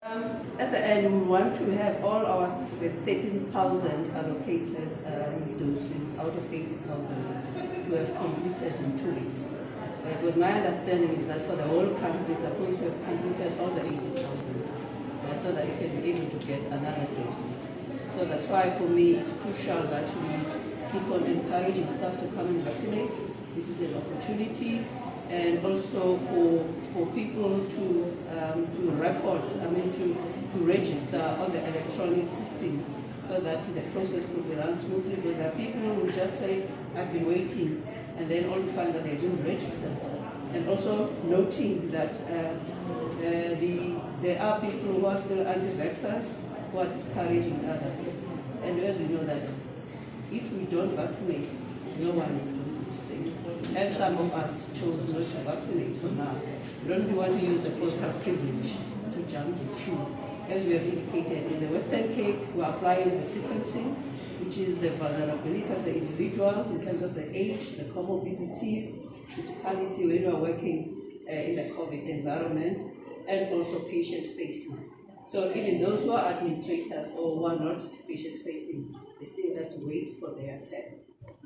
At the end, we want to have all our 13,000 allocated doses out of 80,000 to have completed in 2 weeks. Because my understanding is that for the whole country, it's supposed to have completed all the 80,000 so that you can be able to get another doses. So that's why for me it's crucial that we keep on encouraging staff to come and vaccinate. This is an opportunity, and also for people to record, to register on the electronic system so that the process could be run smoothly. Because there are people who just say, I've been waiting, and then all find that they didn't register. And also noting that there are people who are still anti-vaxxers who are discouraging others. And as we know that if we don't vaccinate, no one is going to be safe. And some of us chose not to vaccinate for now. We don't want to use the political privilege to jump the queue. As we have indicated, in the Western Cape, we are applying the sequencing, which is the vulnerability of the individual in terms of the age, the comorbidities, criticality when you are working in the COVID environment, and also patient-facing. So even those who are administrators or who are not patient-facing, they still have to wait for their turn.